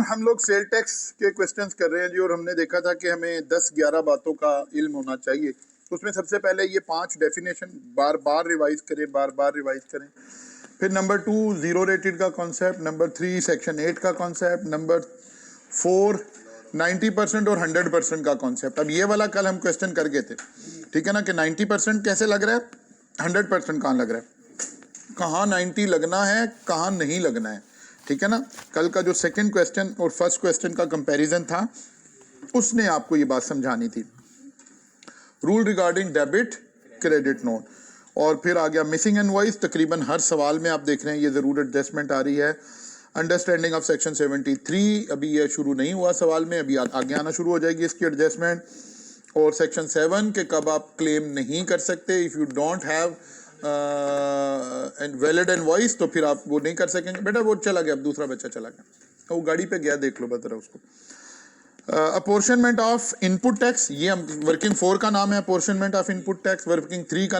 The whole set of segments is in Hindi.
हम लोग सेल टैक्स के क्वेश्चंस कर रहे हैं जी, और हमने देखा था कि हमें 10-11 बातों का इल्म होना चाहिए। उसमें सबसे पहले ये 5 डेफिनेशन बार बार रिवाइज करें। फिर नंबर 2 जीरो रेटेड का कॉन्सेप्ट, नंबर 3 सेक्शन 8 का कॉन्सेप्ट, नंबर 4 90% और 100% का कॉन्सेप्ट। अब ये वाला कल हम क्वेश्चन कर गए थे, ठीक है ना, कि 90% कैसे लग रहा है, 100% कहाँ लग रहा है, कहाँ 90 लगना है, कहाँ नहीं लगना है, ठीक है ना। कल का जो सेकंड क्वेश्चन और फर्स्ट क्वेश्चन का कंपैरिजन था, उसने आपको ये बात समझानी थी। Rule regarding debit credit note, और फिर आ गया मिसिंग इनवॉइस। तकरीबन हर सवाल में आप देख रहे हैं ये ज़रूर एडजस्टमेंट आ रही है। अंडरस्टैंडिंग ऑफ सेक्शन 73, अभी ये शुरू नहीं हुआ सवाल में, अभी आगे आना शुरू हो जाएगी इसकी एडजस्टमेंट। और सेक्शन 7 के कब आप क्लेम नहीं कर सकते, if you don't have valid invoice, तो फिर आप वो नहीं कर सकेंगे। बेटा वो चला गया, अब दूसरा बच्चा चला गया, वो गाड़ी पे गया, देख लो बता उसको। अपोर्शनमेंट ऑफ इनपुट टैक्स, ये हम वर्किंग 4 का नाम है, apportionment of input tax. Working 3 का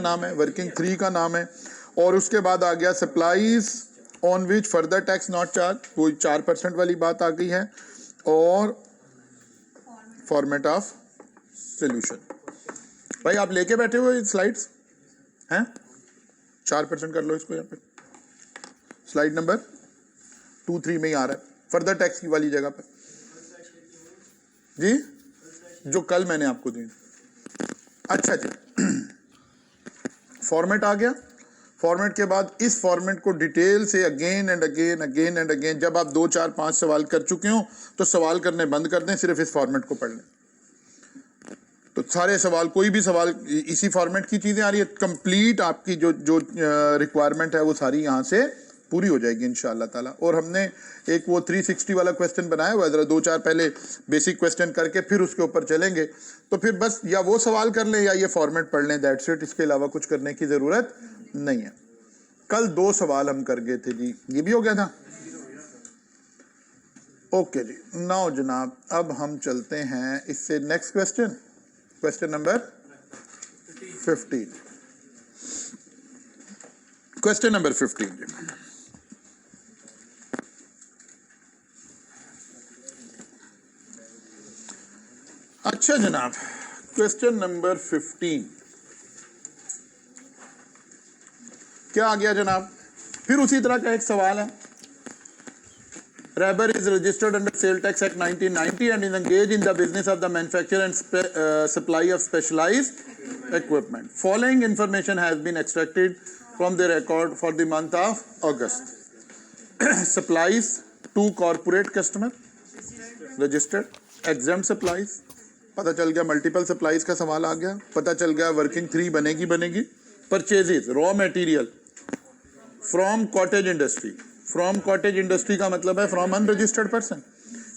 नाम है, और उसके बाद आ गया supplies on which further tax not charge, वो 4% वाली बात आ गई है। और फॉर्मेट ऑफ सोल्यूशन। भाई आप लेके बैठे हुए स्लाइड्स हैं, 4% कर लो इसको, यहाँ पे स्लाइड नंबर 2-3 में ही आ रहा है, फर्दर टैक्स की वाली जगह पर जी, जो कल मैंने आपको दी। अच्छा जी, फॉर्मेट आ गया। फॉर्मेट के बाद इस फॉर्मेट को डिटेल से अगेन एंड अगेन जब आप 2, 4, 5 सवाल कर चुके हो तो सवाल करने बंद कर दें, सिर्फ इस फॉर्मेट को पढ़ लें। तो सारे सवाल, कोई भी सवाल इसी फॉर्मेट की चीजें आ रही है, कंप्लीट आपकी जो रिक्वायरमेंट है वो सारी यहाँ से पूरी हो जाएगी इंशाअल्लाह ताला। और हमने एक वो 360 वाला क्वेश्चन बनाया हुआ है, जरा 2-4 पहले बेसिक क्वेश्चन करके फिर उसके ऊपर चलेंगे। तो फिर बस या वो सवाल कर लें या ये फॉर्मेट पढ़ लें, दैट्स इट। इसके अलावा कुछ करने की जरूरत नहीं है। कल 2 सवाल हम कर गए थे जी, ये भी हो गया था। ओके जी, नाउ जनाब अब हम चलते हैं इससे next question, question number 15। Question number 15 जी। अच्छा जनाब, क्वेश्चन नंबर 15 क्या आ गया जनाब, फिर उसी तरह का एक सवाल है। Rubber is registered under Sale Tax Act 1990 and is engaged in the business of the manufacture and supply of specialized equipment. Following information has been extracted from the record for the month of August. Supplies to corporate customer, registered. Exempt supplies, पता चल गया। मल्टीपल सप्लाईज का सवाल आ गया, पता चल गया। वर्किंग 3 बनेगी। Purchases raw material from cottage industry. From cottage industry का मतलब है फ्रॉम अनरजिस्टर्ड पर्सन,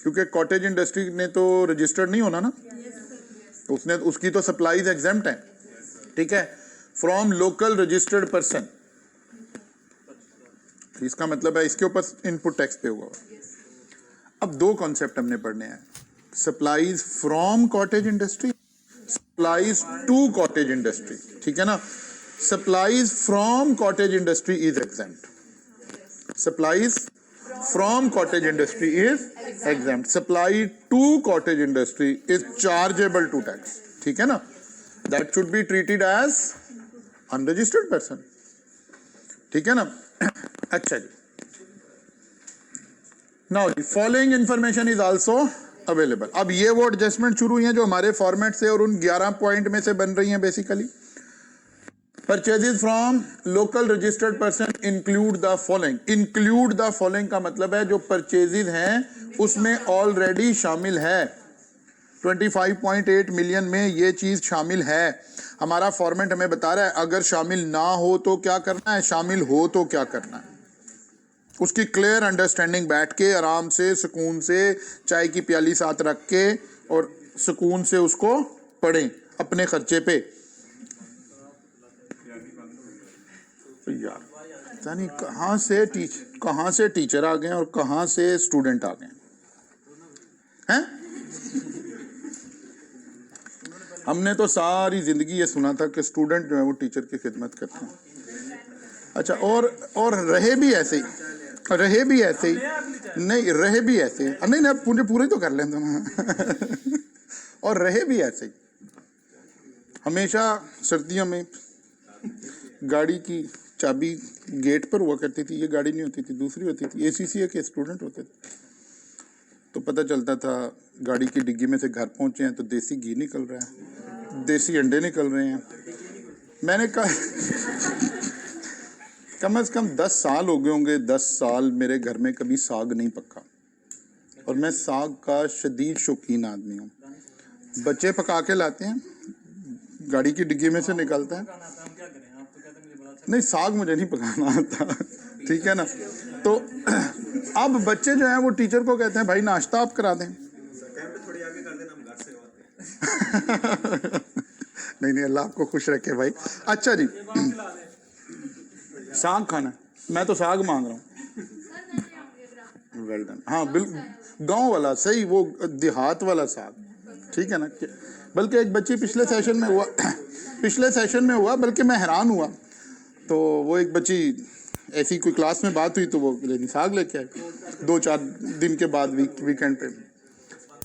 क्योंकि कॉटेज इंडस्ट्री ने तो रजिस्टर्ड नहीं होना ना, उसने उसकी तो सप्लाईज एग्जेम्प्ट है, ठीक है। फ्रॉम लोकल रजिस्टर्ड पर्सन, इसका मतलब है इसके ऊपर इनपुट टैक्स पे हुआ। अब 2 कॉन्सेप्ट हमने पढ़ने हैं, supplies from cottage industry, supplies to cottage industry, ठीक है ना। Supplies from cottage industry is exempt, supplies from cottage industry is exempt, supply to cottage industry is chargeable to tax, ठीक है ना। That should be treated as unregistered person, ठीक है ना। अच्छा जी, now the following information is also available. अब ये वो एडजस्टमेंट शुरू हुई हैं जो हमारे फॉर्मेट से और उन 11 पॉइंट में से बन रही हैं basically. Purchases from local registered person include the following. Include the following का मतलब है जो परचेजेस हैं उसमें ऑलरेडी शामिल है, 25.8 मिलियन में ये चीज शामिल है। हमारा फॉर्मेट हमें बता रहा है अगर शामिल ना हो तो क्या करना है, शामिल हो तो क्या करना है। उसकी क्लियर अंडरस्टैंडिंग बैठ के आराम से सुकून से चाय की प्याली साथ रख के और सुकून से उसको पढ़ें अपने खर्चे पे। यार यानी कहाँ से टीचर आ गए और कहाँ से स्टूडेंट आ गए हैं। हमने तो सारी जिंदगी ये सुना था कि स्टूडेंट जो है वो टीचर की खिदमत करते हैं। अच्छा, और रहे भी ऐसे ही, रहे भी ऐसे ही, नहीं रहे भी ऐसे ही, नहीं नहीं पूरे पूरे तो कर लें तो ना और रहे भी ऐसे ही। हमेशा सर्दियों में गाड़ी की चाबी गेट पर हुआ करती थी, ये गाड़ी नहीं होती थी, दूसरी होती थी, ACCA के स्टूडेंट होते थे, तो पता चलता था गाड़ी की डिग्गी में से घर पहुंचे हैं तो देसी घी निकल रहा है, देसी अंडे निकल रहे हैं। मैंने कहा कम से कम 10 साल हो गए होंगे, 10 साल मेरे घर में कभी साग नहीं पका, और मैं साग का शदीद शौकीन आदमी हूँ। बच्चे पका के लाते हैं, गाड़ी की डिग्गी में से निकलता है, नहीं साग मुझे नहीं पकाना आता, ठीक है ना। तो अब बच्चे जो हैं वो टीचर को कहते हैं भाई नाश्ता आप करा दें नहीं नहीं, अल्लाह आपको खुश रखे भाई। अच्छा जी, साग खाना, मैं तो साग मांग रहा हूँ। वेल डन, हाँ बिल्कुल गांव वाला सही, वो देहात वाला साग, ठीक है ना। बल्कि एक बच्ची पिछले सेशन में हुआ बल्कि मैं हैरान हुआ, तो वो एक बच्ची ऐसी कोई क्लास में बात हुई तो वो साग लेके आई 2-4 दिन के बाद वीकेंड पे,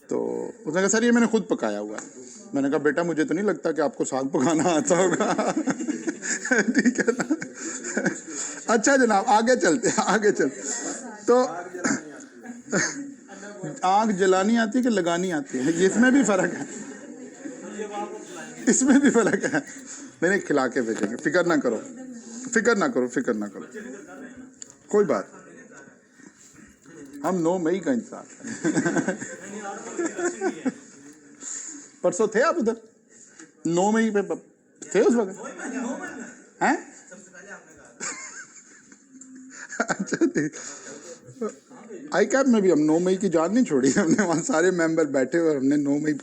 तो उसने कहा सर ये मैंने खुद पकाया हुआ है। मैंने कहा बेटा मुझे तो नहीं लगता कि आपको साग पकाना आता होगा ठीक है ना। अच्छा जनाब आगे चलते तो आग जलानी आती है कि लगानी आती है, इसमें भी फर्क है, इसमें भी फर्क है। नहीं खिला के भेजेंगे, फिक्र ना करो कोई बात, हम 9 मई का इंतजार परसों थे आप उधर 9 मई पे थे उस वक्त हैं? अच्छा ठीक, आई कैप में भी हम 9 मई की जान नहीं छोड़ी, हमने वहाँ सारे मेंबर बैठे हुए, हमने 9 मई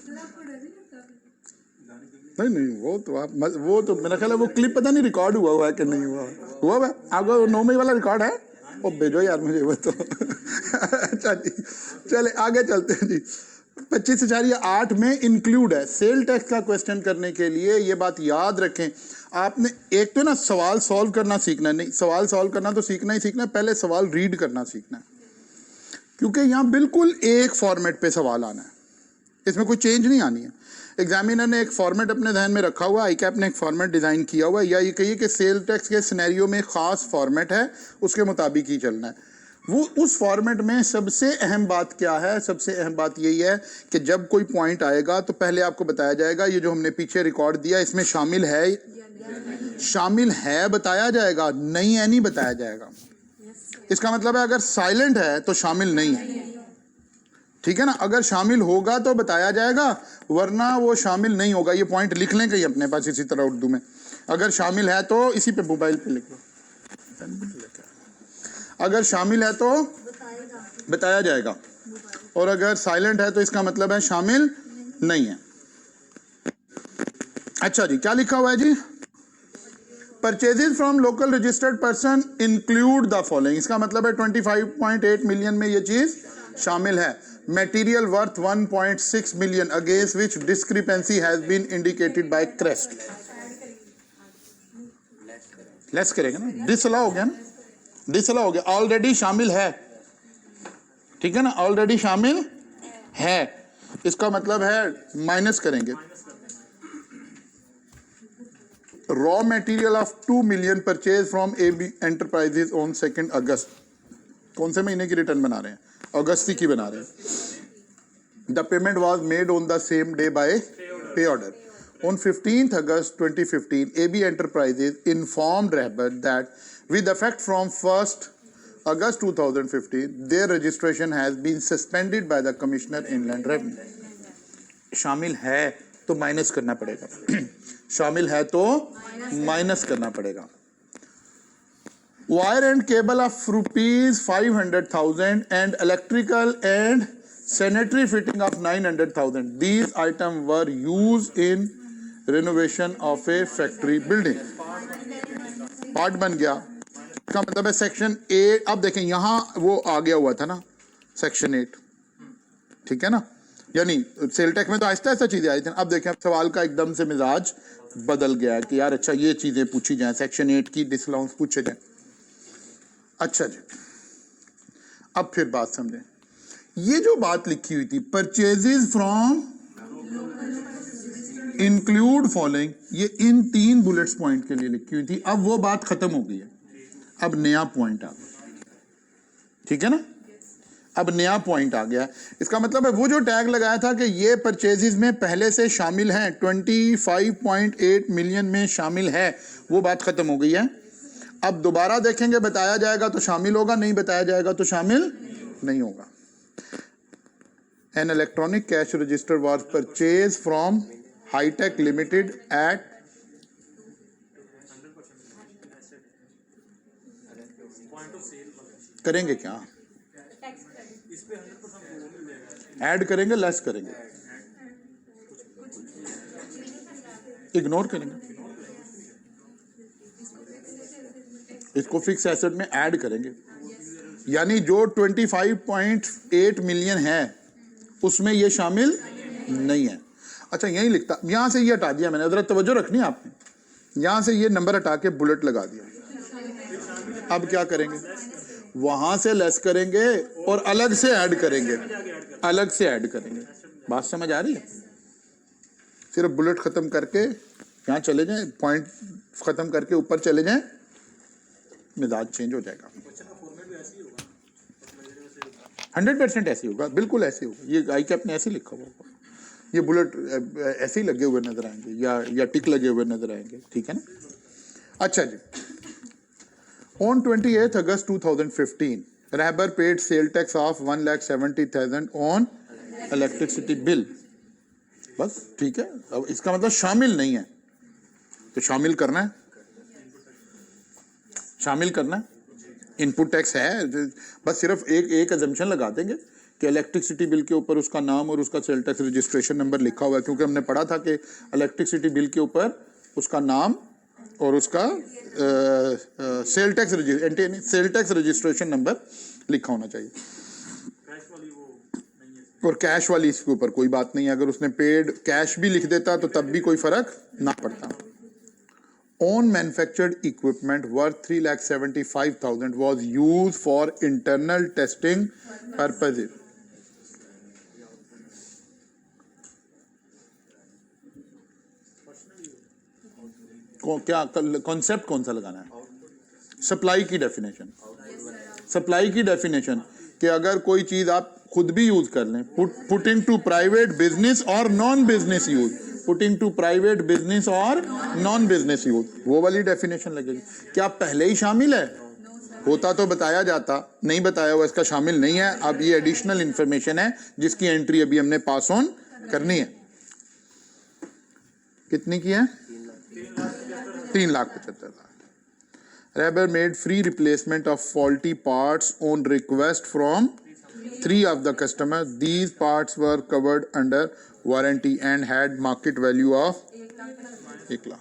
नहीं वो तो मेरा ख्याल है वो क्लिप पता नहीं रिकॉर्ड हुआ है कि नहीं हुआ है आपको 9 मई वाला रिकॉर्ड है, वो भेजो यार मुझे वो तो अच्छा जी चले आगे चलते हैं जी। 25,8 में इंक्लूड है, सेल टैक्स का क्वेश्चन करने के लिए ये बात याद रखें, आपने एक तो ना सवाल सॉल्व करना सीखना, नहीं सवाल सॉल्व करना तो सीखना ही सीखना है, पहले सवाल रीड करना सीखना है, क्योंकि यहाँ बिल्कुल एक फॉर्मेट पे सवाल आना है, इसमें कोई चेंज नहीं आनी है। एग्जामिनर ने एक फॉर्मेट अपने ध्यान में रखा हुआ, आईकैप ने एक फॉर्मेट डिज़ाइन किया हुआ है, या ये कहिए कि सेल टैक्स के सिनेरियो में ख़ास फॉर्मेट है, उसके मुताबिक ही चलना है। वो उस फॉर्मेट में सबसे अहम बात क्या है, सबसे अहम बात यही है कि जब कोई पॉइंट आएगा तो पहले आपको बताया जाएगा ये जो हमने पीछे रिकॉर्ड दिया इसमें शामिल है बताया जाएगा, नहीं है नहीं बताया जाएगा। इसका मतलब है अगर साइलेंट है तो शामिल नहीं है, ठीक है ना। अगर शामिल होगा तो बताया जाएगा, वरना वो शामिल नहीं होगा। ये पॉइंट लिख लें कहीं अपने पास इसी तरह उर्दू में, अगर शामिल है तो इसी पे मोबाइल पे लिख लो, अगर शामिल है तो बताया जाएगा, और अगर साइलेंट है तो इसका मतलब है शामिल नहीं है। अच्छा जी क्या लिखा हुआ है जी, purchases from local registered person include the following, इसका मतलब है 25.8 मिलियन में ये चीज शामिल है। Material worth 1.6 million against which discrepancy has been indicated by Crest, less करेंगे ना, डिसअलाउ हो गया ना, डिसअलाउ हो गया, ऑलरेडी शामिल है, ठीक है ना, ऑलरेडी शामिल है, इसका मतलब है माइनस करेंगे। Raw material of 2 million purchase from AB enterprises on 2 अगस्त, कौन से महीने की रिटर्न बना रहे हैं, अगस्त की बना रहे हैं। The payment was made on the same day by pay order. On 15th August 2015, AB Enterprises informed Rahbar that with effect from 1st August 2015, their registration has been suspended by the Commissioner Inland Revenue. शामिल है तो माइनस करना पड़ेगा शामिल है तो माइनस करना पड़ेगा। Wire and cable of ₹500,000 and electrical and sanitary fitting of 900,000. These items were used in renovation of a factory building. Part बन गया, इसका मतलब है सेक्शन 8। अब देखें यहाँ वो आ गया हुआ था ना सेक्शन 8, ठीक है ना, यानी सेल टैक्स में तो आहिस्ता आहिस्ता चीजें आई थी। अब देखें अब सवाल का एकदम से मिजाज बदल गया है कि यार अच्छा ये चीजें पूछी जाए, सेक्शन 8 की डिसअलाउंस पूछे जाए। अच्छा जी अब फिर बात समझें, ये जो बात लिखी हुई थी परचेजेस फ्रॉम इंक्लूड फॉलोइंग, ये इन 3 बुलेट्स पॉइंट के लिए लिखी हुई थी, अब वो बात खत्म हो गई है, अब नया पॉइंट आ गया, ठीक है ना, अब नया पॉइंट आ गया। इसका मतलब है वो जो टैग लगाया था कि ये परचेजेस में पहले से शामिल हैं, 25.8 मिलियन में शामिल है, वो बात खत्म हो गई है। अब दोबारा देखेंगे, बताया जाएगा तो शामिल होगा, नहीं बताया जाएगा तो शामिल नहीं होगा। An electronic cash register was purchased from Hi-Tech Limited at करेंगे क्या, ऐड करेंगे, लेस करेंगे, इग्नोर करेंगे, इसको फिक्स एसेट में ऐड करेंगे, यानी जो 25.8 मिलियन है उसमें ये शामिल नहीं है। अच्छा यही लिखता, यहां से ये हटा दिया मैंने, जरा तवज्जो रखनी है आपने, यहां से ये नंबर हटा के बुलेट लगा दिया। अब क्या करेंगे, वहां से लेस करेंगे और अलग से ऐड करेंगे, अलग से ऐड करेंगे। बात समझ आ रही है? सिर्फ बुलेट खत्म करके यहां चले जाएं, पॉइंट खत्म करके ऊपर चले जाएं, मिजाज चेंज हो जाएगा। 100% ऐसे होगा, बिल्कुल ऐसे होगा। ये आई कैप ने ऐसे लिखा हुआ होगा, ये बुलेट ऐसे ही लगे हुए नजर आएंगे या टिक लगे हुए नजर आएंगे, ठीक है ना। अच्छा जी, on 28 August 2015 Rahbar paid sale tax of 1,70,000 on electricity bill. बस ठीक है, अब इसका मतलब शामिल नहीं है, तो शामिल करना है, शामिल करना है, इनपुट टैक्स है। बस सिर्फ एक अजम्पशन लगा देंगे कि इलेक्ट्रिसिटी बिल के ऊपर उसका नाम और उसका सेल टैक्स रजिस्ट्रेशन नंबर लिखा हुआ है, क्योंकि हमने पढ़ा था कि इलेक्ट्रिसिटी बिल के ऊपर उसका नाम और उसका सेल टैक्स रजिस्ट्रेशन नंबर लिखा होना चाहिए। और कैश वाली इसके ऊपर कोई बात नहीं है, अगर उसने पेड कैश भी लिख देता तो तब भी कोई फर्क ना पड़ता। Own manufactured equipment worth 3,75,000 was used for internal testing purposes. क्या कॉन्सेप्ट कौन सा लगाना है? सप्लाई की डेफिनेशन, सप्लाई की डेफिनेशन कि अगर कोई चीज आप खुद भी यूज कर लें, पुटिंग टू प्राइवेट बिजनेस और non business use, putting to private business और नॉन बिजनेस यूज, वो वाली डेफिनेशन लगेगी। क्या पहले ही शामिल है? होता तो बताया जाता, नहीं बताया हुआ, इसका शामिल नहीं है। अब ये एडिशनल इंफॉर्मेशन है जिसकी एंट्री अभी हमने पास ऑन करनी है। कितनी की है? 3,75,000। Rabber made free replacement of faulty parts on request from 3 of the customers. These parts were covered under warranty and had market value of 1,75,000.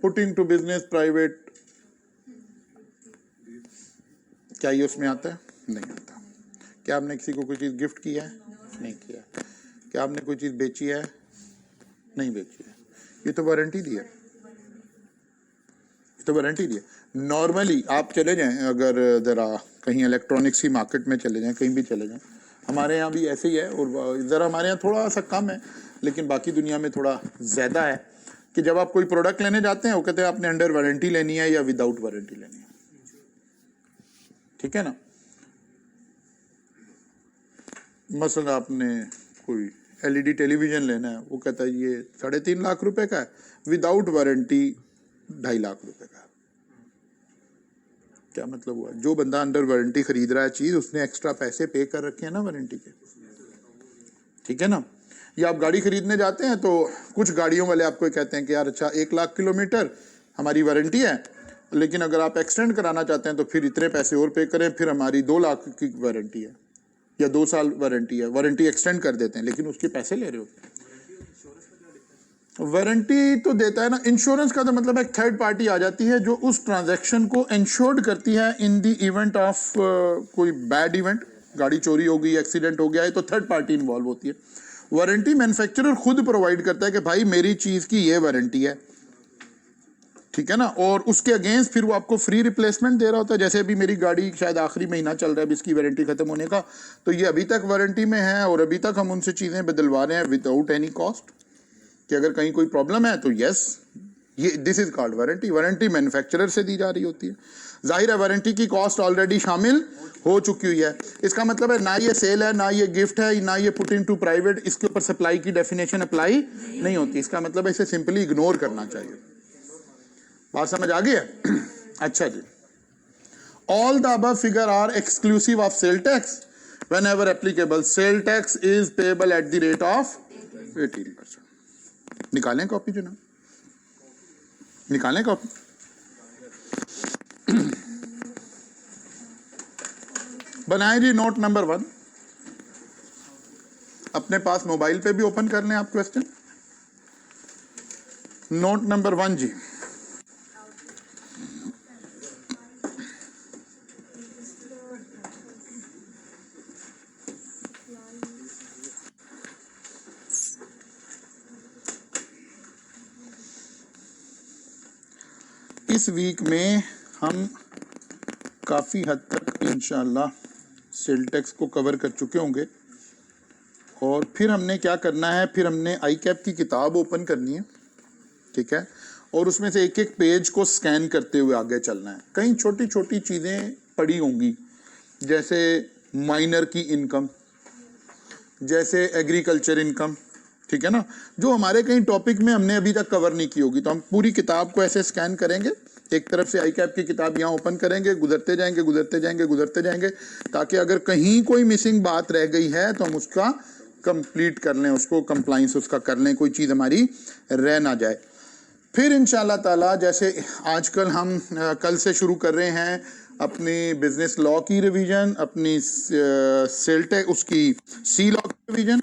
Putting to business private, क्या ये उसमें आता है? नहीं आता। क्या आपने किसी को कोई चीज गिफ्ट की है? नहीं किया। क्या आपने कोई चीज बेची है? नहीं बेची है। ये तो वारंटी दी है, तो वारंटी दी है। नॉर्मली आप चले जाएं, अगर जरा कहीं इलेक्ट्रॉनिक्स की मार्केट में चले जाएं, कहीं भी चले जाएं, हमारे यहाँ भी ऐसे ही है, और ज़रा हमारे यहाँ थोड़ा सा कम है, लेकिन बाकी दुनिया में थोड़ा ज़्यादा है कि जब आप कोई प्रोडक्ट लेने जाते हैं वो कहते हैं आपने अंडर वारंटी लेनी है या विदाउट वारंटी लेनी है, ठीक है ना। मसलन आपने कोई LED टेलीविज़न लेना है, वो कहता है ये 3.5 लाख रुपए का है, विदाउट वारंटी 2.5 लाख रुपए का। क्या मतलब हुआ? जो बंदा अंडर वारंटी खरीद रहा है चीज, उसने एक्स्ट्रा पैसे पे कर रखे हैं ना वारंटी के, ठीक है ना। या आप गाड़ी खरीदने जाते हैं तो कुछ गाड़ियों वाले आपको कहते हैं कि यार अच्छा 1 लाख किलोमीटर हमारी वारंटी है, लेकिन अगर आप एक्सटेंड कराना चाहते हैं तो फिर इतने पैसे और पे करें, फिर हमारी 2 लाख की वारंटी है या 2 साल वारंटी है, वारंटी एक्सटेंड कर देते हैं, लेकिन उसके पैसे ले रहे होते हैं। वारंटी तो देता है ना, इंश्योरेंस का तो मतलब एक थर्ड पार्टी आ जाती है जो उस ट्रांजैक्शन को इंश्योर्ड करती है इन द इवेंट ऑफ कोई बैड इवेंट, गाड़ी चोरी हो गई, एक्सीडेंट हो गया है, तो थर्ड पार्टी इन्वॉल्व होती है। वारंटी मैन्युफैक्चरर खुद प्रोवाइड करता है कि भाई मेरी चीज की ये वारंटी है, ठीक है ना, और उसके अगेंस्ट फिर वो आपको फ्री रिप्लेसमेंट दे रहा होता है। जैसे अभी मेरी गाड़ी शायद आखिरी महीना चल रहा है इसकी वारंटी खत्म होने का, तो ये अभी तक वारंटी में है और अभी तक हम उनसे चीज़ें बदलवा रहे हैं विदाउट एनी कॉस्ट, कि अगर कहीं कोई प्रॉब्लम है तो यस, ये this is called warranty. Warranty manufacturer से दी जा रही होती है। जाहिर है वारंटी की कॉस्ट ऑलरेडी शामिल हो चुकी हुई है। इसका मतलब है ना ये सेल है, ना ये गिफ्ट है, ना ये पुट इन टू प्राइवेट, इसके ऊपर सप्लाई की डेफिनेशन अप्लाई नहीं होती। इसका मतलब है इसे सिंपली इग्नोर करना चाहिए। बात समझ आ गई है? अच्छा जी, all the above figure are exclusive of sale tax whenever applicable. Sale tax is payable at the rate of 18%। निकालें कॉपी जो ना, निकालें कॉपी। बनाए जी नोट नंबर 1, अपने पास मोबाइल पे भी ओपन कर लें आप क्वेश्चन। नोट नंबर 1 जी, इस वीक में हम काफ़ी हद तक इंशाल्लाह सेल टैक्स को कवर कर चुके होंगे। और फिर हमने क्या करना है, फिर हमने आई कैप की किताब ओपन करनी है, ठीक है, और उसमें से एक एक पेज को स्कैन करते हुए आगे चलना है। कई छोटी छोटी चीज़ें पड़ी होंगी, जैसे माइनर की इनकम, जैसे एग्रीकल्चर इनकम, ठीक है ना, जो हमारे कई टॉपिक में हमने अभी तक कवर नहीं की होगी। तो हम पूरी किताब को ऐसे स्कैन करेंगे, एक तरफ से आई कैप की किताब यहाँ ओपन करेंगे, गुजरते जाएंगे गुजरते जाएंगे गुजरते जाएंगे, ताकि अगर कहीं कोई मिसिंग बात रह गई है तो हम उसका कंप्लीट कर लें, उसको कंप्लाइंस उसका कर लें, कोई चीज़ हमारी रह ना जाए। फिर इंशाल्लाह ताला जैसे आजकल हम कल से शुरू कर रहे हैं अपनी बिजनेस लॉ की रिवीजन, अपनी सेल टैक्स उसकी सी लॉ की रिवीजन,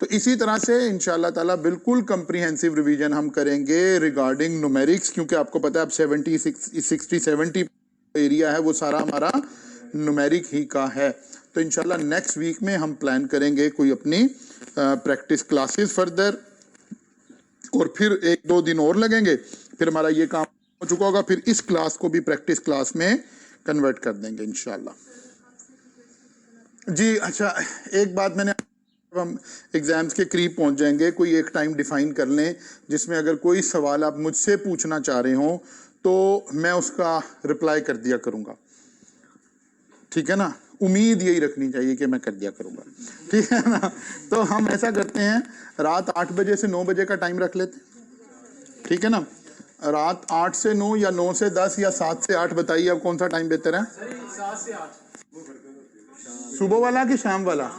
तो इसी तरह से इंशाल्लाह ताला बिल्कुल कंप्रीहेंसिव रिवीजन हम करेंगे रिगार्डिंग न्यूमेरिक्स, क्योंकि आपको पता है अब 60-70 एरिया है वो सारा हमारा न्यूमेरिक ही का है। तो इंशाल्लाह नेक्स्ट वीक में हम प्लान करेंगे कोई अपनी प्रैक्टिस क्लासेस फर्दर, और फिर 1-2 दिन और लगेंगे, फिर हमारा ये काम हो चुका होगा, फिर इस क्लास को भी प्रैक्टिस क्लास में कन्वर्ट कर देंगे इंशाल्लाह जी। अच्छा, एक बात मैंने, हम एग्जाम्स के करीब पहुंच जाएंगे, कोई एक टाइम डिफाइन कर लें जिसमें अगर कोई सवाल आप मुझसे पूछना चाह रहे हो तो मैं उसका रिप्लाई कर दिया करूंगा, ठीक है ना, उम्मीद यही रखनी चाहिए कि मैं कर दिया करूंगा, ठीक है ना। तो हम ऐसा करते हैं, रात 8 बजे से 9 बजे का टाइम रख लेते, ठीक है ना, रात 8 से 9 या 9 से 10 या 7 से 8, बताइए अब कौन सा टाइम बेहतर है? 7 से 8 सुबह वाला कि शाम वाला?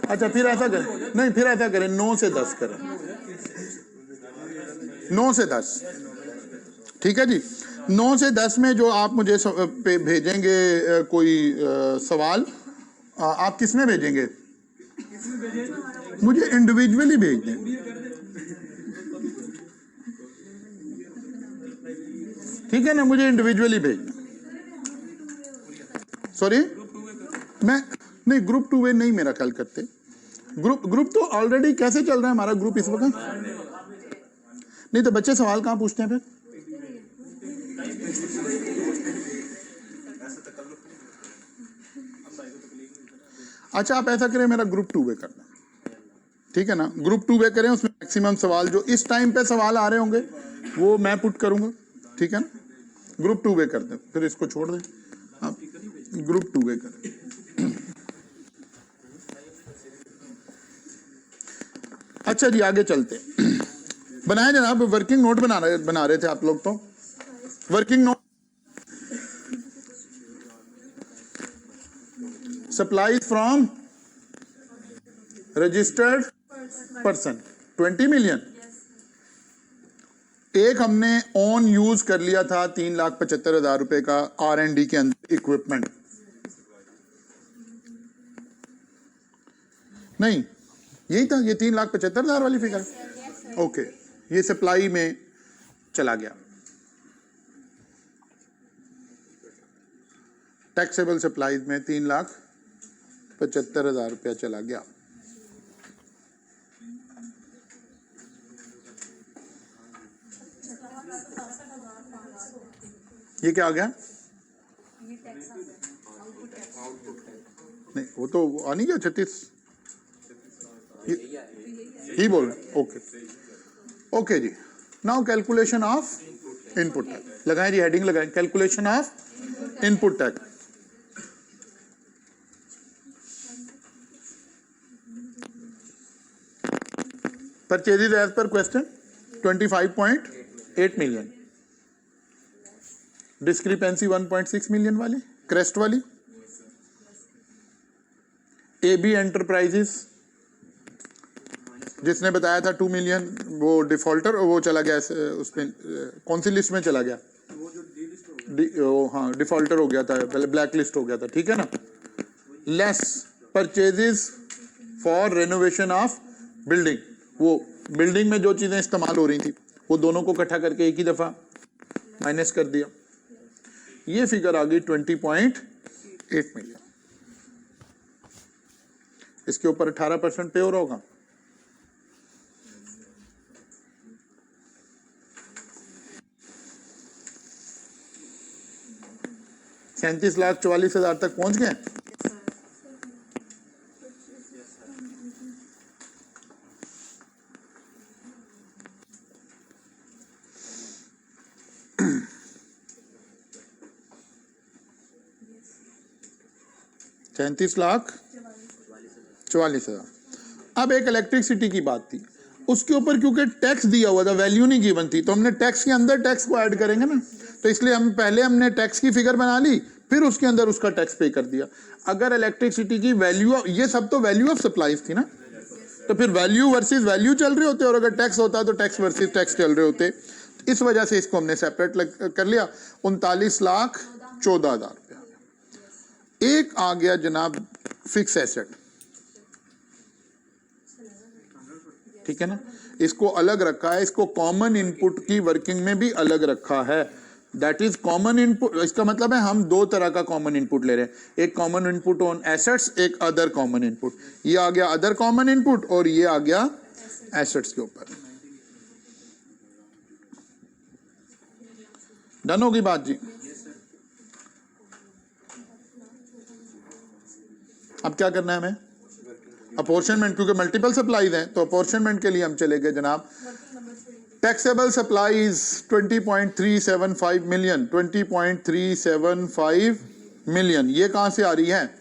अच्छा, फिर ऐसा करें, नहीं फिर ऐसा करें 9 से 10 करें, 9 से 10, ठीक है जी। 9 से 10 में जो आप मुझे पे भेजेंगे कोई सवाल, आप किस में भेजेंगे? मुझे इंडिविजुअली भेज दें, ठीक है ना, मुझे इंडिविजुअली भेज दें। सॉरी, मैं नहीं, ग्रुप 2 वे नहीं मेरा ख्याल करते। ग्रुप तो ऑलरेडी कैसे चल रहा है हमारा ग्रुप इस वक्त? नहीं तो बच्चे सवाल कहाँ पूछते हैं फिर? अच्छा, आप ऐसा करें, मेरा ग्रुप 2 वे करना, ठीक है ना, ग्रुप 2 वे करें, उसमें मैक्सिमम सवाल जो इस टाइम पे सवाल आ रहे होंगे वो मैं पुट करूंगा, ठीक है ना। ग्रुप 2 वे कर दें, फिर इसको छोड़ दें, आप ग्रुप 2 वे करें। अच्छा जी, आगे चलते बनाए जनाब, वर्किंग नोट बना रहे थे आप लोग, तो working note, supplies from registered person 20 million. एक हमने ऑन यूज कर लिया था 3,75,000 रुपए का R&D के अंदर इक्विपमेंट, नहीं यही था, ये 3,75,000 वाली फिगर, ओके, ये सप्लाई में चला गया, टैक्सेबल सप्लाईज में 3,75,000 रुपया चला गया। ये क्या आ गया? नहीं वो तो आ नहीं गया 36 ही बोल रहे। ओके ओके जी। Now calculation of input tax लगाएं जी, हेडिंग लगाएं, calculation of input tax. Purchases as per question 25.8 million, discrepancy 1.6 million वाली, क्रेस्ट वाली। AB एंटरप्राइजेस जिसने बताया था 2 मिलियन, वो डिफॉल्टर, वो चला गया उसमें, कौन सी लिस्ट में चला गया? हाँ डिफॉल्टर हो गया था, पहले ब्लैक लिस्ट हो गया था, ठीक है ना। Less purchases for renovation of building, वो बिल्डिंग में जो चीजें इस्तेमाल हो रही थी वो दोनों को इकट्ठा करके एक ही दफा माइनस कर दिया। ये फिगर आ गई 20.8 मिलियन। इसके ऊपर 18% पे हो रहा होगा। $37,44,000 तक पहुंच गए। $37,44,000। अब एक इलेक्ट्रिसिटी की बात थी, उसके ऊपर क्योंकि टैक्स दिया हुआ था, वैल्यू नहीं गिवन थी, तो हमने टैक्स के अंदर टैक्स को ऐड करेंगे ना, तो इसलिए हम पहले हमने टैक्स की फिगर बना ली, फिर उसके अंदर उसका टैक्स पे कर दिया। अगर इलेक्ट्रिसिटी की वैल्यू, ये सब तो वैल्यू ऑफ सप्लाईज थी ना, तो फिर वैल्यू वर्सेस वैल्यू चल रहे होते, और अगर टैक्स होता तो टैक्स वर्सेस टैक्स चल रहे होते। इस वजह से इसको हमने सेपरेट कर लिया। 39,14,000 रुपया। एक आ गया जनाब फिक्स एसेट, ठीक है ना, इसको अलग रखा है, इसको कॉमन इनपुट की वर्किंग में भी अलग रखा है। That is common input. इसका मतलब है हम दो तरह का कॉमन इनपुट ले रहे हैं, एक कॉमन इनपुट ऑन एसेट्स, एक अदर कॉमन इनपुट। ये आ गया अदर कॉमन इनपुट और ये आ गया एसेट्स के ऊपर। डन होगी बात जी। अब क्या करना है हमें? अपॉर्शनमेंट, क्योंकि मल्टीपल सप्लाईज हैं, तो अपॉर्शनमेंट के लिए हम चले गए जनाब। Taxable supplies 20.375 million, 20.375 million. ये कहां से आ रही है?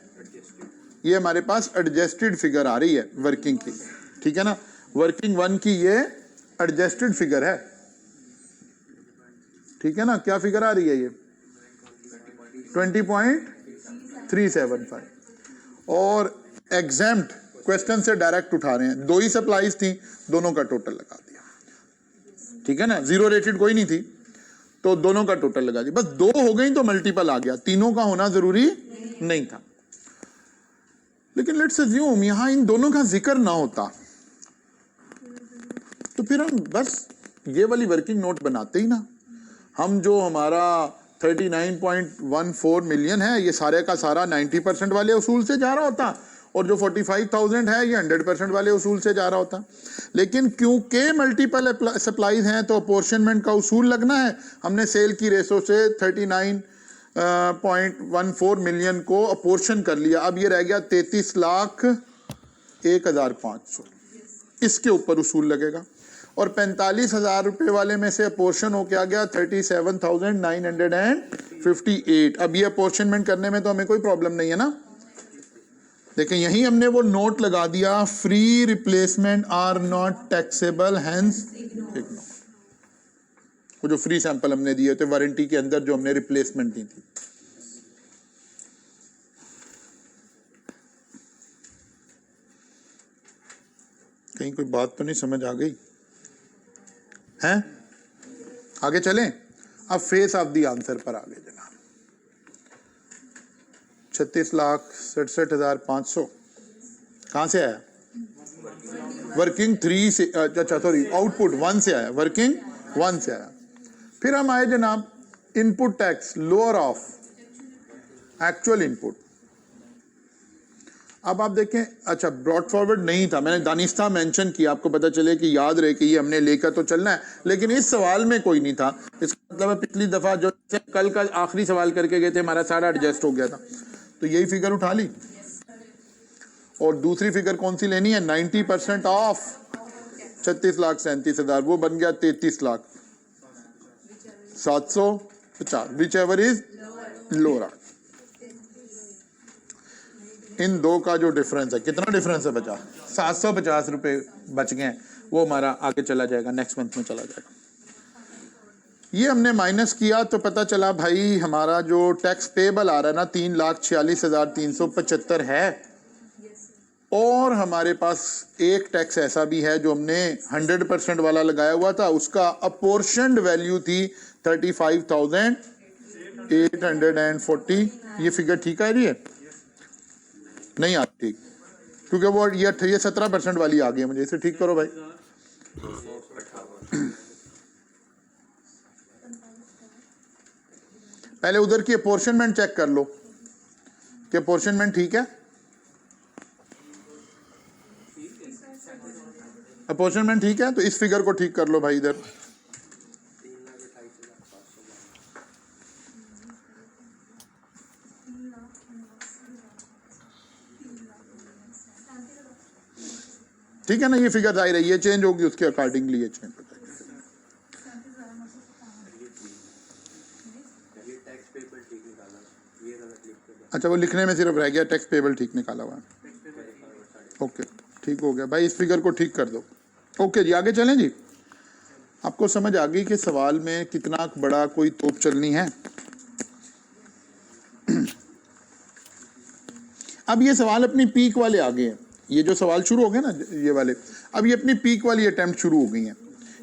ये हमारे पास एडजस्टेड फिगर आ रही है वर्किंग की, ठीक है ना। वर्किंग 1 की ये एडजस्टेड फिगर है, ठीक है ना। क्या फिगर आ रही है? ये 20.375। और एग्जेम्प्ट क्वेश्चन से डायरेक्ट उठा रहे हैं, दो ही सप्लाईज थी, दोनों का टोटल लगा दिया, ठीक है ना। जीरो रेटेड कोई नहीं थी, तो दोनों का टोटल लगा दिया। बस दो हो गई तो मल्टीपल आ गया, तीनों का होना जरूरी नहीं था। लेकिन लेट्स अज्यूम यहां इन दोनों का जिक्र ना होता, तो फिर हम बस ये वाली वर्किंग नोट बनाते ही ना। हम जो हमारा 39.14 मिलियन है, ये सारे का सारा 90% वाले उसूल से जा रहा होता, और जो 45,000 है ये 100% वाले उसूल से जा रहा होता। लेकिन क्योंकि मल्टीपल सप्लाईज हैं तो अपोर्शनमेंट का उसूल लगना है। हमने सेल की रेशो से 39.14 मिलियन को अपोर्शन कर लिया। अब ये रह गया 33,01,500, इसके ऊपर उसूल लगेगा। और 45,000 रुपए वाले में से अपोर्शन हो क्या गया? 37,958। अब ये अपोर्शनमेंट करने में तो हमें कोई प्रॉब्लम नहीं है ना। देखें यहीं हमने वो नोट लगा दिया, free replacement are not taxable, hence ignore. वो जो फ्री सैंपल हमने दिए थे वारंटी के अंदर, जो हमने रिप्लेसमेंट दी थी। कहीं कोई बात तो नहीं समझ आ गई हैं? आगे चलें। अब फेस ऑफ दी आंसर पर आगे जनाब। 36,67,500 कहां से आया? वर्किंग 3 से, अच्छा सॉरी आउटपुट 1 से आया, वर्किंग 1 से आया। फिर हम आए जनाब input tax lower of actual input. अब आप देखें, अच्छा ब्रॉड फॉरवर्ड नहीं था, मैंने दानिस्ता मेंशन किया, आपको पता चले कि याद रहे कि ये हमने लेकर तो चलना है, लेकिन इस सवाल में कोई नहीं था। इसका मतलब है पिछली दफा जो कल का आखिरी सवाल करके गए थे हमारा सारा एडजस्ट हो गया था, तो यही फिगर उठा ली। और दूसरी फिगर कौन सी लेनी है? 90% ऑफ 36,37,000, वो बन गया 33,750, विच एवर इज लोअर। इन दो का जो डिफरेंस है, कितना डिफरेंस है बचा? 750 रुपए बच गए हैं, वो हमारा आगे चला जाएगा, नेक्स्ट मंथ में चला जाएगा। ये हमने माइनस किया तो पता चला भाई हमारा जो टैक्स पेबल आ रहा है ना 3,46,375 है, और हमारे पास एक टैक्स ऐसा भी है जो हमने 100% वाला लगाया हुआ था, उसका अपोर्शनड वैल्यू थी 35,840। ये फिगर ठीक आ रही है? नहीं आती ठीक, क्योंकि वो ये 17% वाली आ गई है, मुझे इसे ठीक करो भाई। पहले उधर की अपोर्शनमेंट चेक कर लो कि अपोर्शनमेंट ठीक है। अपोर्शनमेंट ठीक है तो इस फिगर को ठीक कर लो भाई इधर। ठीक है ना, ये फिगर आ रही है, चेंज होगी उसके अकॉर्डिंगली ये चेंज हो जाएगी। अच्छा, वो लिखने में सिर्फ रह गया टैक्स पेबल ठीक निकाला हुआ है। ओके, ठीक हो गया भाई, इस फिगर को ठीक कर दो। ओके जी, आगे चलें जी। आपको समझ आ गई कि सवाल में कितना बड़ा कोई तोप चलनी है। अब ये सवाल अपनी पीक वाले आ गए हैं, ये जो सवाल शुरू हो गए ना ये वाले, अब ये अपनी पीक वाली अटेम्प्ट शुरू हो गई हैं।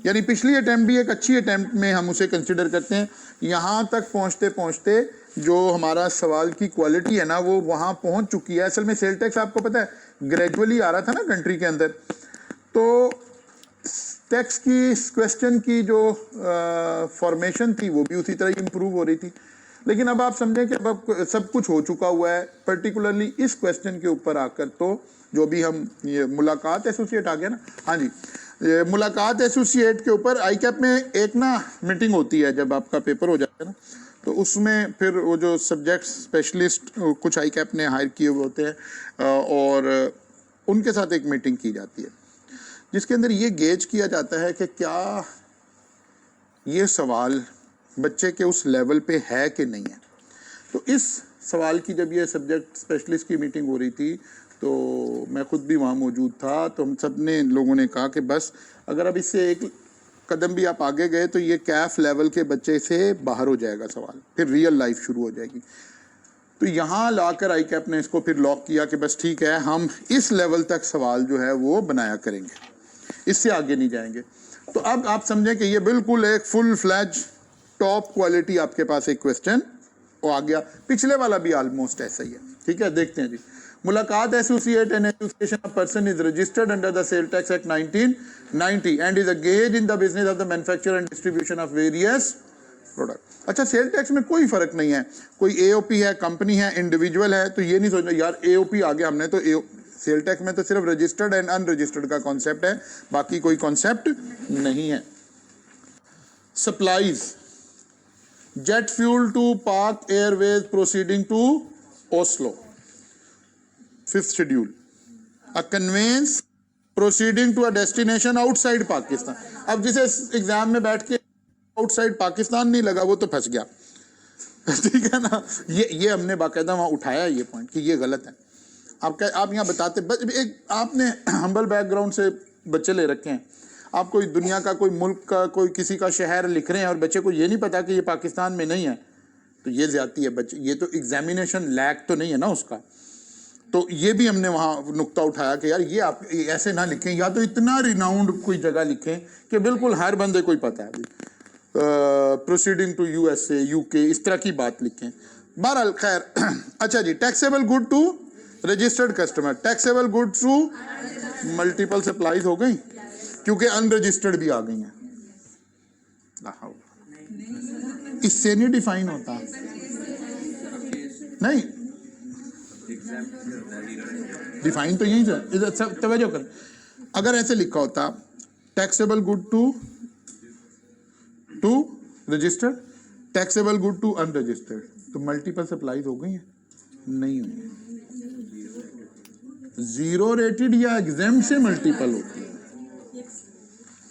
यानी पिछली अटेम्प्ट भी एक अच्छी अटेम्प्ट में हम उसे कंसिडर करते हैं। यहाँ तक पहुँचते पहुँचते जो हमारा सवाल की क्वालिटी है ना वो वहाँ पहुँच चुकी है। असल में सेल टैक्स आपको पता है ग्रेजुअली आ रहा था ना कंट्री के अंदर, तो टैक्स की क्वेश्चन की जो फॉर्मेशन थी वो भी उसी तरह इम्प्रूव हो रही थी। लेकिन अब आप समझें कि अब सब कुछ हो चुका हुआ है, पर्टिकुलरली इस क्वेश्चन के ऊपर आकर तो जो भी हम ये मुलाकात एसोसिएट आ गया ना, हाँ जी, ये मुलाकात एसोसिएट के ऊपर आई कैप में एक ना मीटिंग होती है जब आपका पेपर हो जाता है ना, तो उसमें फिर वो जो सब्जेक्ट स्पेशलिस्ट कुछ आई कैप ने हायर किए हुए होते हैं और उनके साथ एक मीटिंग की जाती है जिसके अंदर ये गेज किया जाता है कि क्या ये सवाल बच्चे के उस लेवल पे है कि नहीं है। तो इस सवाल की जब ये सब्जेक्ट स्पेशलिस्ट की मीटिंग हो रही थी तो मैं खुद भी वहाँ मौजूद था, तो हम सब ने लोगों ने कहा कि बस अगर अब इससे एक कदम भी आप आगे गए तो ये कैफ लेवल के बच्चे से बाहर हो जाएगा सवाल, फिर रियल लाइफ शुरू हो जाएगी। तो यहाँ लाकर आई कैप ने इसको फिर लॉक किया कि बस ठीक है, हम इस लेवल तक सवाल जो है वो बनाया करेंगे, इससे आगे नहीं जाएंगे। तो अब आप समझें कि ये बिल्कुल एक फुल फ्लैज टॉप क्वालिटी आपके पास एक क्वेश्चन वो आ गया। पिछले वाला भी ऑलमोस्ट ऐसा ही है। ठीक है, देखते हैं जी। मुलाकात associate an association of person is registered under the sale tax act 1990 and is engaged in the business of the manufacture and distribution of various product. अच्छा, सेल टैक्स में कोई फर्क नहीं है, कोई एओपी है, कंपनी है, इंडिविजुअल है, तो ये नहीं सोचना यार एओपी आ गया हमने तो सेल टैक्स में तो सिर्फ रजिस्टर्ड एंड अनरजिस्टर्ड का कॉन्सेप्ट है, बाकी कोई कॉन्सेप्ट नहीं है। Supplies jet fuel to Pak airways proceeding to Oslo, 5th schedule, a conveyance proceeding to a destination outside Pakistan. अब जिसे एग्जाम में बैठ के आउटसाइड पाकिस्तान नहीं लगा वो तो फंस गया। ठीक है ना, ये हमने बाकायदा वहाँ उठाया ये पॉइंट कि ये गलत है। आप यहाँ बताते एक आपने हम्बल बैकग्राउंड से बच्चे ले रखे हैं, आप कोई दुनिया का कोई मुल्क का कोई किसी का शहर लिख रहे हैं और बच्चे को ये नहीं पता कि ये पाकिस्तान में नहीं है, तो ये ज्यादती है बच्चे, ये तो एग्जामिनेशन लैक तो नहीं है ना उसका। तो ये भी हमने वहाँ नुक्ता उठाया कि यार ये आप ऐसे ना लिखें, या तो इतना रिनाउंड कोई जगह लिखें कि बिल्कुल हर बंदे को ही पता है, प्रोसीडिंग टू यूएसए यूके इस तरह की बात लिखें। बहरहाल खैर, अच्छा जी, taxable good to registered customer, taxable good to multiple supplies हो गई क्योंकि अनरजिस्टर्ड भी आ गई हैं। इससे नहीं डिफाइन होता, नहीं डिफाइन तो यही से तवज्जो कर, अगर ऐसे लिखा होता taxable good to registered, taxable good to unregistered, तो मल्टीपल सप्लाईज हो गई हैं? नहीं हुई। जीरो रेटेड या एग्जाम से मल्टीपल होती है।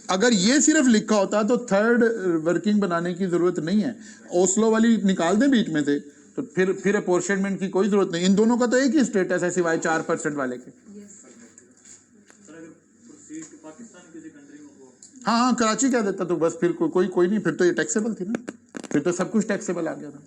अगर ये सिर्फ लिखा होता तो थर्ड वर्किंग बनाने की जरूरत नहीं है, ओस्लो वाली निकाल दें बीच में से, तो फिर अपॉर्शनमेंट की कोई जरूरत नहीं। इन दोनों का तो एक ही स्टेटस है सिवाय 4% वाले के। हाँ हाँ, कराची क्या देता तो बस फिर कोई नहीं, फिर तो ये टैक्सेबल थी ना, फिर तो सब कुछ टैक्सेबल आ गया था।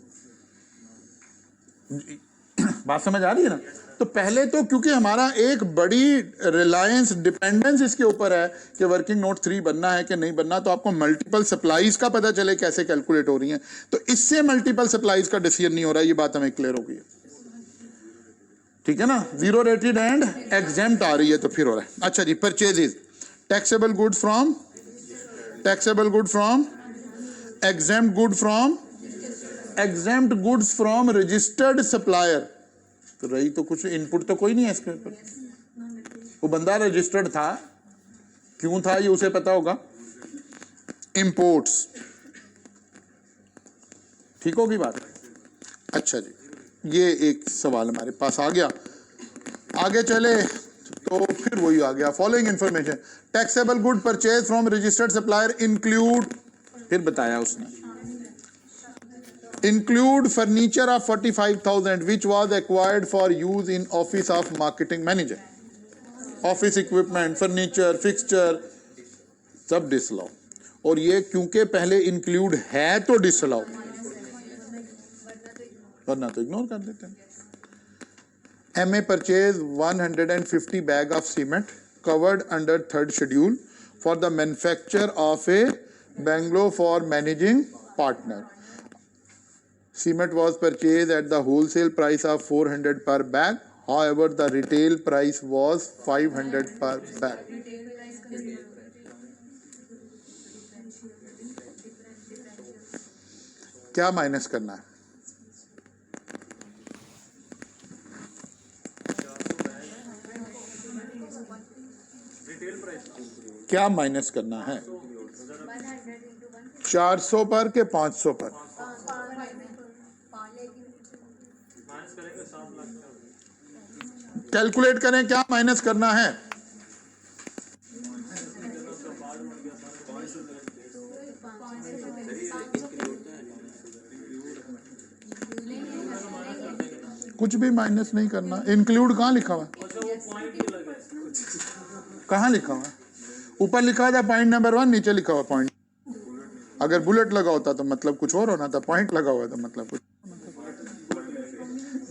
बात समझ आ रही है ना? तो पहले तो क्योंकि हमारा एक बड़ी रिलायंस डिपेंडेंस इसके ऊपर है कि वर्किंग नोट 3 बनना है कि नहीं बनना, तो आपको मल्टीपल सप्लाईज का पता चले कैसे कैलकुलेट हो रही हैं, तो इससे मल्टीपल सप्लाईज का डिसीजन नहीं हो रहा। ये बात हमें क्लियर हो गई है, ठीक है ना? जीरो रेटेड एंड एग्जेम्प्ट आ रही है तो फिर हो रहा है। अच्छा जी, purchases, taxable good from exempt good from exempt goods from registered supplier. तो रही तो कुछ इनपुट तो कोई नहीं है इसके ऊपर, वो बंदा रजिस्टर्ड था, क्यों था ये उसे पता होगा। इंपोर्ट्स, ठीक होगी बात? अच्छा जी, ये एक सवाल हमारे पास आ गया। आगे चले तो फिर वही आ गया, following information, taxable good purchase from registered supplier include, फिर बताया उसने, include furniture of 45,000 which was acquired for use in office of marketing manager, office equipment, furniture, fixture सब डिसलाओ, और ये क्योंकि पहले इंक्लूड है तो डिसलाओ, वरना तो इग्नोर कर देते हैं। MA purchase 150 bag of cement covered under third schedule for the manufacture of a Bangalore for managing partner. Cement was purchased at the wholesale price of 400 per bag. However, the retail price was 500 per bag. क्या माइनस करना है? क्या माइनस करना है? 400 पर के 500 पर? कैलकुलेट करें क्या माइनस करना है। कुछ भी माइनस नहीं करना। इंक्लूड कहाँ लिखा हुआ है? कहाँ लिखा हुआ है? ऊपर लिखा था पॉइंट नंबर 1, नीचे लिखा हुआ पॉइंट। अगर बुलेट लगा होता तो मतलब कुछ और होना था, पॉइंट लगा हुआ था मतलब कुछ।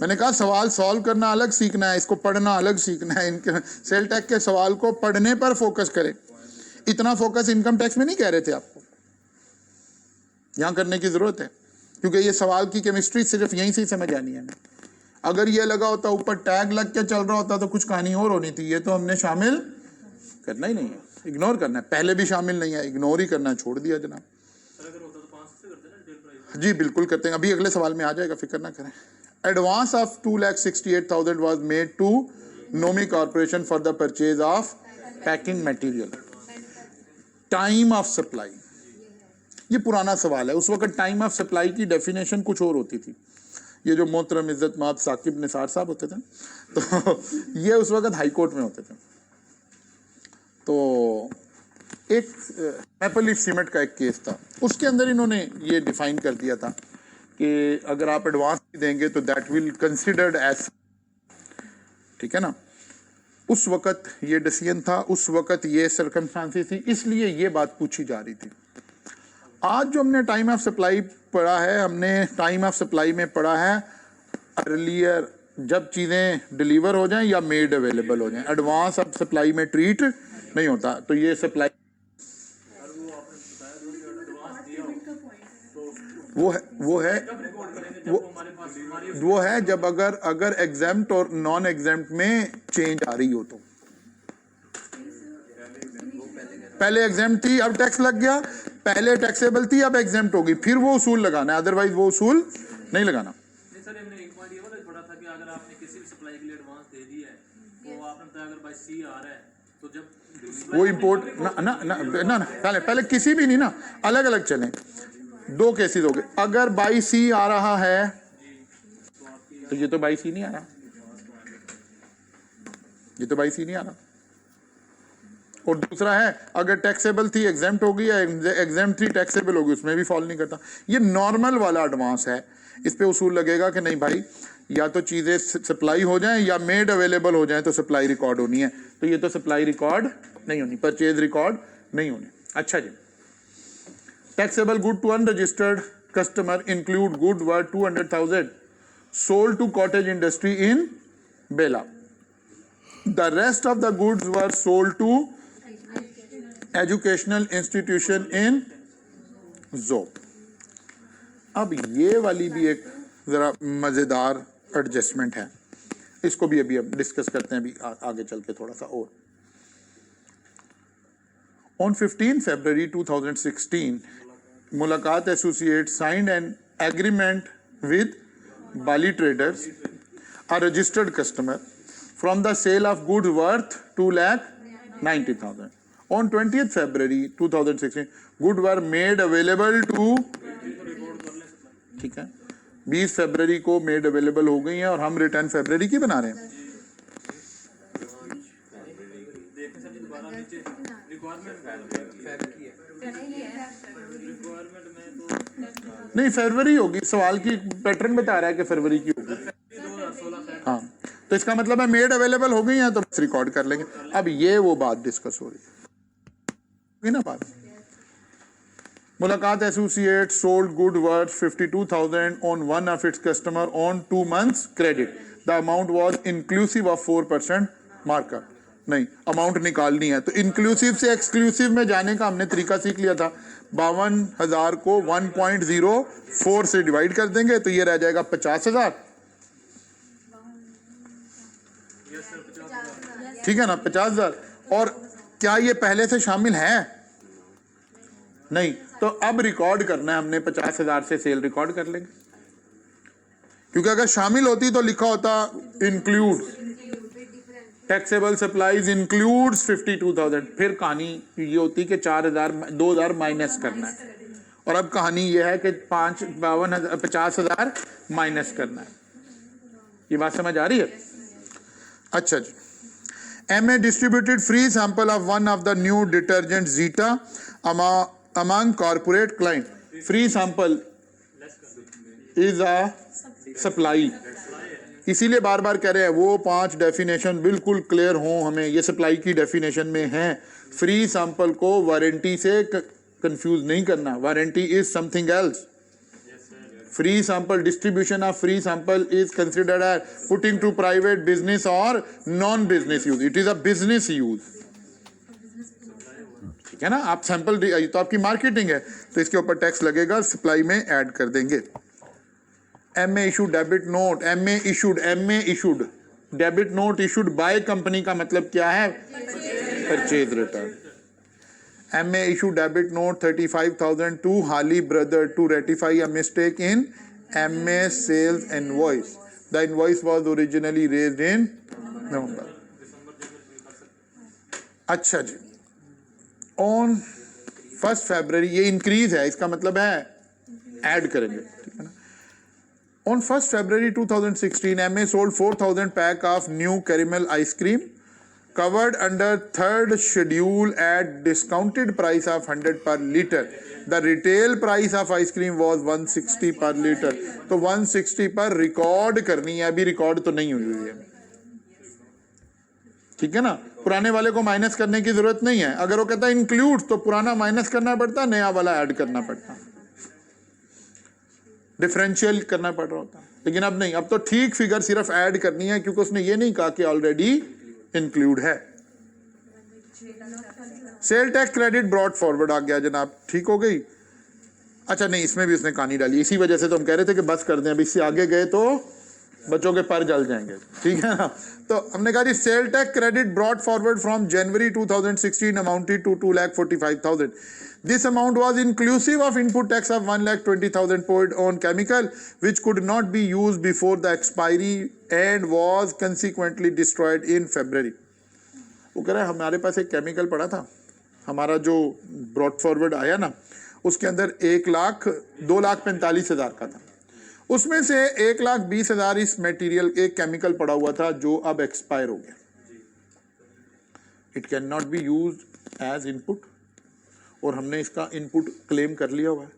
मैंने कहा सवाल सॉल्व करना अलग सीखना है, इसको पढ़ना अलग सीखना है। इनके सेल टैक्स के सवाल को पढ़ने पर फोकस करें। इतना फोकस इनकम टैक्स में नहीं कह रहे थे आपको, यहाँ करने की जरूरत है, क्योंकि ये सवाल की केमिस्ट्री सिर्फ यहीं से ही समझ आनी है। अगर ये लगा होता, ऊपर टैग लग के चल रहा होता तो कुछ कहानी और होनी थी। ये तो हमने शामिल करना ही नहीं है, इग्नोर करना है। पहले भी शामिल नहीं है, इग्नोर ही करना छोड़ दिया जनाब। जी बिल्कुल करते हैं, अभी अगले सवाल में आ जाएगा, फिक्र ना करें। Advance of 2,68,000 was made to Nomi Corporation for the purchase of packing material. Time of supply, ये पुराना सवाल है। उस वक्त टाइम ऑफ सप्लाई की डेफिनेशन कुछ और होती थी। ये जो मोहतरम इज्जत माब साकिब निसार साहब होते थे, तो ये उस वक्त हाई कोर्ट में होते थे। तो एक मैपल लीफ सीमेंट का एक केस था, उसके अंदर इन्होंने ये डिफाइन कर दिया था कि अगर आप एडवांस देंगे तो दैट विल कंसिडर्ड एज, ठीक है ना। उस वक्त ये डिसीजन था, उस वक्त ये सर्कमस्टांसेस थी, इसलिए ये बात पूछी जा रही थी। आज जो हमने टाइम ऑफ सप्लाई पढ़ा है, हमने टाइम ऑफ सप्लाई में पढ़ा है अर्लियर, जब चीज़ें डिलीवर हो जाएं या मेड अवेलेबल हो जाएं। एडवांस ऑफ सप्लाई में ट्रीट नहीं होता। तो ये सप्लाई वो है जब अगर एग्जेम्प्ट और नॉन एग्जेम्प्ट में चेंज आ रही हो। तो पहले एग्जेम्प्ट थी, अब टैक्स लग गया, पहले टैक्सेबल थी, अब एग्जेम्प्ट होगी, फिर वो उसूल लगाना है, अदरवाइज वो उसूल नहीं लगाना। सर हमने एक पॉइंट ये वाला पढ़ा था कि अगर आपने किसी भी सप्लाई के लिए एडवांस दे दिया है तो आपने बताया अगर बाय सी आ रहा है तो जब वो इंपोर्ट ना पहले किसी भी नहीं ना, अलग अलग चलें। दो केसेस हो गए। अगर बाई सी आ रहा है तो ये तो बाई सी नहीं आ रहा, ये तो बाई सी नहीं आ रहा। और दूसरा है अगर टैक्सेबल थी एग्जेम्प्ट होगी या एग्जेम्प्ट थी टैक्सेबल होगी, उसमें भी फॉल नहीं करता। ये नॉर्मल वाला एडवांस है, इस पे उसूल लगेगा कि नहीं भाई या तो चीजें सप्लाई हो जाएं या मेड अवेलेबल हो जाएं तो सप्लाई रिकॉर्ड होनी है, तो ये तो सप्लाई रिकॉर्ड नहीं होनी, परचेज रिकॉर्ड नहीं होनी। अच्छा जी, taxable good to unregistered customer include good worth 200,000 sold to cottage industry in Bela. The rest of the goods were sold to educational institution in Zob. अब ये वाली भी एक जरा मजेदार एडजस्टमेंट है, इसको भी अभी हम डिस्कस करते हैं अभी आगे चल के थोड़ा सा और। On 15 February 2016, मुलाकात associate signed an agreement with Bali Traders, a registered customer, from the sale of goods worth 2,90,000. On 20th February 2016, goods were made available to, ठीक है, 20 फरवरी को मेड अवेलेबल हो गई हैं और हम रिटर्न फरवरी की बना रहे हैं। नहीं फरवरी होगी, सवाल की पैटर्न बता रहा है कि फरवरी की होगी। हाँ तो इसका मतलब है मेड अवेलेबल हो गई हैं तो बस रिकॉर्ड कर लेंगे। अब ये वो बात डिस्कस हो रही है ना बात। मुलाकात associate sold good worth 52,000 on one of its customer on 2 months credit. The amount was inclusive of 4% markup. नहीं अमाउंट निकालनी है तो इंक्लूसिव से एक्सक्लूसिव में जाने का हमने तरीका सीख लिया था। 52,000 को 1.04 से डिवाइड कर देंगे तो ये रह जाएगा 50,000, ठीक है ना 50,000। और क्या ये पहले से शामिल है? नहीं, तो अब रिकॉर्ड करना है हमने 50,000 से सेल रिकॉर्ड कर लेंगे, क्योंकि अगर शामिल होती तो लिखा होता इंक्लूड टैक्सेबल सप्लाईज इंक्लूड्स 52,000, फिर कहानी ये होती कि 2,000 माइनस करना है, और अब कहानी ये है कि 50,000 माइनस करना है। ये बात समझ आ रही है? अच्छा जी, MA distributed free sample of one of the new detergent Zeta among corporate client. Free sample is a supply. इसीलिए बार बार कह रहे हैं वो 5 डेफिनेशन बिल्कुल क्लियर हो हमें, ये सप्लाई की डेफिनेशन में है। फ्री सैंपल को वारंटी से कंफ्यूज नहीं करना, warranty is something else. Free sample, distribution of free sample is considered as putting to private business or non-business use. It is a business use. ठीक है ना, आप सैंपल तो आपकी मार्केटिंग है तो इसके ऊपर टैक्स लगेगा, सप्लाई में ऐड कर देंगे। MA issued debit note, MA issued debit note issued by company का मतलब क्या है? Purchase return. MA issued debit note 35,000 to Hali brother to rectify a mistake in MA sales invoice. The invoice was originally raised in November. अच्छा जी, on 1st February ये इंक्रीज है, इसका मतलब है ऐड करेंगे, ठीक है ना। On 1st February 2016, MA sold 4,000 pack of new caramel ice cream covered under 3rd schedule at discounted price of 100 per liter. The retail price of ice cream was 160 per liter. तो 160 पर रिकॉर्ड करनी है, अभी रिकॉर्ड तो नहीं हुई है, ठीक है ना। पुराने वाले को माइनस करने की जरूरत नहीं है, अगर वो कहता है इंक्लूड तो पुराना माइनस करना पड़ता, नया वाला ऐड करना पड़ता, डिफरेंशियल करना पड़ रहा होता। लेकिन अब नहीं, अब तो ठीक फिगर सिर्फ ऐड करनी है, क्योंकि उसने ये नहीं कहा कि ऑलरेडी इंक्लूड है। Sale tax credit brought forward आ गया जनाब, ठीक हो गई। अच्छा नहीं, इसमें भी उसने कहानी डाली, इसी वजह से तो हम कह रहे थे कि बस कर दें, अब इससे आगे गए तो बच्चों के पर जल जाएंगे, ठीक है ना। तो हमने कहा जी sale tax credit brought forward from January 2016 amounted to 2,45,000. This amount was inclusive of input tax of 1,20,000 paid on chemical which could not be used before the expiry and was consequently destroyed in February. वो कह रहा है हमारे पास एक केमिकल पड़ा था, हमारा जो ब्रॉट फॉरवर्ड आया ना, उसके अंदर 2,45,000 का था, उसमें से 1,20,000 इस मटेरियल एक केमिकल पड़ा हुआ था जो अब एक्सपायर हो गया, it can not be used as input, और हमने इसका इनपुट क्लेम कर लिया हुआ है,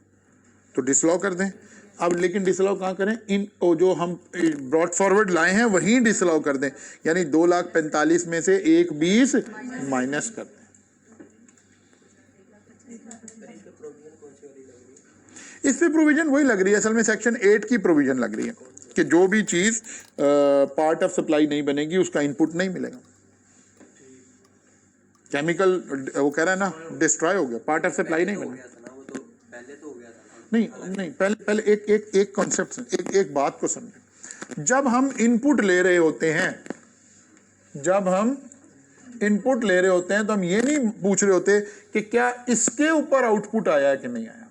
तो डिसलॉ कर दें। अब लेकिन डिसलॉ कहाँ करें, इन जो हम ब्रॉड फॉरवर्ड लाए हैं वहीं डिसलॉ कर दें, यानी 2,45,000 में से 1,20 माइनस कर दें। इस पे प्रोविजन वही लग रही है, असल में सेक्शन 8 की प्रोविजन लग रही है कि जो भी चीज पार्ट ऑफ सप्लाई नहीं बनेगी उसका इनपुट नहीं मिलेगा। केमिकल वो कह रहा है ना डिस्ट्रॉय हो गया, पार्ट ऑफ सप्लाई नहीं बनेगा। नहीं पहले एक कॉन्सेप्ट, एक बात को समझें। जब हम इनपुट ले रहे होते हैं, तो हम ये नहीं पूछ रहे होते कि क्या इसके ऊपर आउटपुट आया है कि नहीं आया।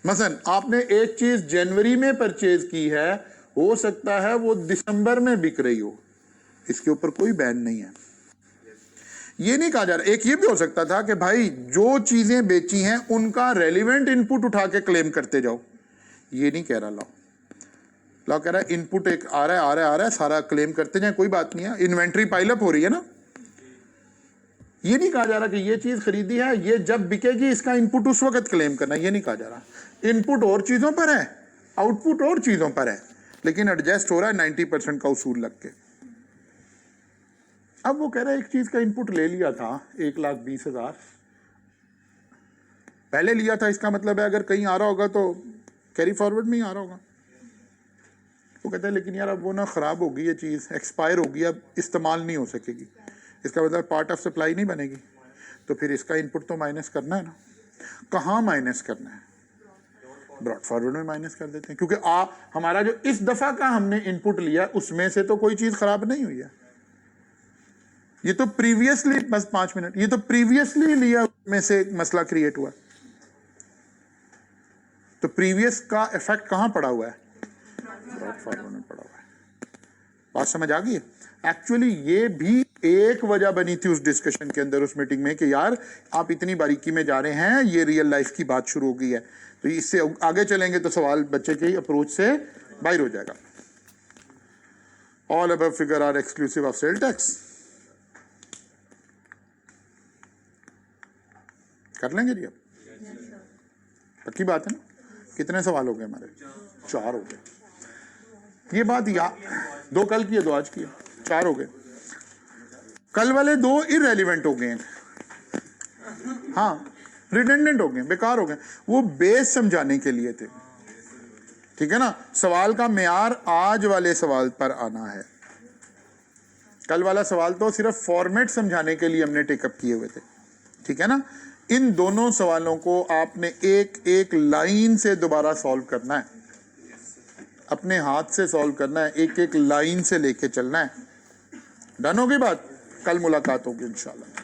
मसलन आपने एक चीज जनवरी में परचेज की है, हो सकता है वो दिसंबर में बिक रही हो, इसके ऊपर कोई बैन नहीं है। ये नहीं कहा जा रहा। एक ये भी हो सकता था कि भाई जो चीजें बेची हैं उनका रेलिवेंट इनपुट उठा के क्लेम करते जाओ, ये नहीं कह रहा लॉ कह रहा है इनपुट एक आ रहा है सारा क्लेम करते जाए, कोई बात नहीं है, इन्वेंट्री पाइलअप हो रही है ना। ये नहीं कहा जा रहा कि ये चीज खरीदी है, ये जब बिकेगी इसका इनपुट उस वक्त क्लेम करना, ये नहीं कहा जा रहा। इनपुट और चीजों पर है, आउटपुट और चीजों पर है, लेकिन एडजस्ट हो रहा है 90% का उसूल लग के। अब वो कह रहा है एक चीज का इनपुट ले लिया था 1,20,000 पहले लिया था, इसका मतलब है अगर कहीं आ रहा होगा तो कैरी फॉरवर्ड में ही आ रहा होगा। वो कहता है लेकिन यार अब वो ना खराब होगी, ये चीज एक्सपायर होगी, अब इस्तेमाल नहीं हो सकेगी, इसका मतलब पार्ट ऑफ सप्लाई नहीं बनेगी, तो फिर इसका इनपुट तो माइनस करना है ना। कहाँ माइनस करना है, ब्रॉड फॉरवर्ड में माइनस कर देते हैं, क्योंकि हमारा जो इस दफा का हमने इनपुट लिया उसमें से तो कोई चीज खराब नहीं हुई है। ये तो प्रीवियसली, बस 5 मिनट, ये तो प्रीवियसली लिया में से मसला क्रिएट हुआ, तो प्रीवियस का इफेक्ट कहां पड़ा हुआ है, ब्रॉड फॉरवर्ड में पड़ा हुआ है। बात समझ आ गई है। एक्चुअली ये भी एक वजह बनी थी उस डिस्कशन के अंदर, उस मीटिंग में, कि यार आप इतनी बारीकी में जा रहे हैं, ये रियल लाइफ की बात शुरू हो गई है, तो इससे आगे चलेंगे तो सवाल बच्चे के अप्रोच से बाहर हो जाएगा। All above figure are exclusive of sale tax. कर लेंगे जी, अब पक्की बात है ना। कितने सवाल हो गए हमारे, 4 हो गए। ये बात दो कल की है, 2 आज की है, 4 हो गए। कल वाले 2 इररेलेवेंट हो गए हैं, हाँ रिडेंडेंट हो गए, बेकार हो गए, वो बेस समझाने के लिए थे, ठीक है ना। सवाल का मेयार आज वाले सवाल पर आना है। कल वाला सवाल तो सिर्फ फॉर्मेट समझाने के लिए हमने टेकअप किए हुए थे, ठीक है ना। इन दोनों सवालों को आपने एक एक लाइन से दोबारा सॉल्व करना है, अपने हाथ से सॉल्व करना है, एक एक लाइन से लेके चलना है। डन होगी बात, कल मुलाकात होगी इंशाल्लाह।